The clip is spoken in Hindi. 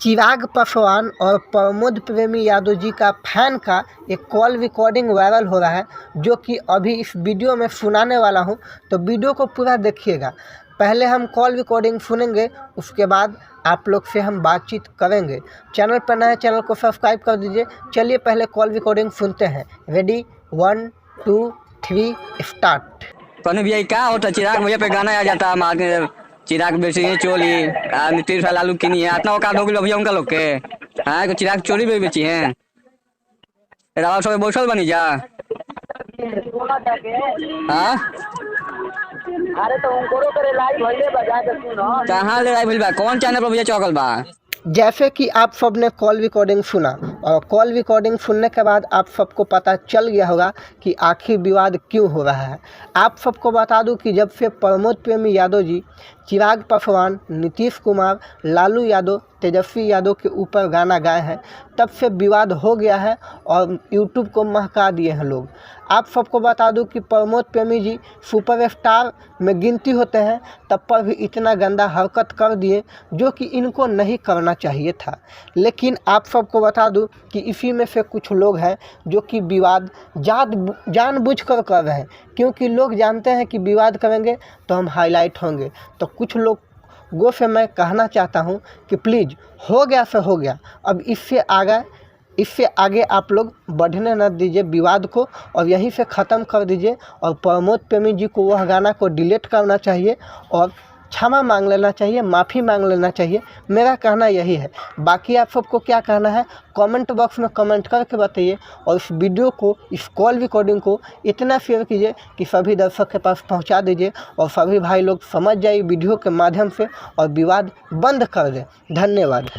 चिराग पासवान और प्रमोद प्रेमी यादव जी का फैन का एक कॉल रिकॉर्डिंग वायरल हो रहा है, जो कि अभी इस वीडियो में सुनाने वाला हूं। तो वीडियो को पूरा देखिएगा। पहले हम कॉल रिकॉर्डिंग सुनेंगे, उसके बाद आप लोग से हम बातचीत करेंगे। चैनल पर नए, चैनल को सब्सक्राइब कर दीजिए। चलिए पहले कॉल रिकॉर्डिंग सुनते हैं। Ready, 1 2 3 start. कौन भैया क्या होता चिराग भैया पे गाना आ जाता मार चिराग बेची है चोली नीतीश वाला लालू की नहीं है इतना औकात हो गया भैया उनका लोग के। हाँ चिराग चोरी भी बेची है राव सब बैठल बनी जा। हाँ अरे तो उनको करे लाइव भइले बजा के सुनो। कहाँ ले भइल बा कौन चैनल पर भैया चौकल बा। जैसे कि आप सब ने कॉल रिकॉर्डिंग सुना, और कॉल रिकॉर्डिंग सुनने के बाद आप सबको पता चल गया होगा कि आखिर विवाद क्यों हो रहा है। आप सबको बता दूं कि जब से प्रमोद प्रेमी यादव जी चिराग पासवान, नीतीश कुमार, लालू यादव, तेजस्वी यादव के ऊपर गाना गाए हैं, तब से विवाद हो गया है और यूट्यूब को महका दिए हैं लोग। आप सबको बता दूं कि प्रमोद प्रेमी जी सुपरस्टार में गिनती होते हैं, तब पर भी इतना गंदा हरकत कर दिए जो कि इनको नहीं करना चाहिए था। लेकिन आप सबको बता दूं कि इसी में से कुछ लोग हैं जो कि विवाद जानबूझकर कर रहे हैं, क्योंकि लोग जानते हैं कि विवाद करेंगे तो हम हाईलाइट होंगे। तो कुछ लोगों से मैं कहना चाहता हूं कि प्लीज़ हो गया सो हो गया, अब इससे आगे आप लोग बढ़ने न दीजिए विवाद को, और यहीं से ख़त्म कर दीजिए। और प्रमोद प्रेमी जी को वह गाना को डिलीट करना चाहिए और क्षमा मांग लेना चाहिए, माफ़ी मांग लेना चाहिए। मेरा कहना यही है। बाकी आप सबको क्या कहना है कमेंट बॉक्स में कमेंट करके बताइए, और इस वीडियो को, इस कॉल रिकॉर्डिंग को इतना शेयर कीजिए कि सभी दर्शक के पास पहुंचा दीजिए, और सभी भाई लोग समझ जाइए वीडियो के माध्यम से और विवाद बंद कर दें। धन्यवाद।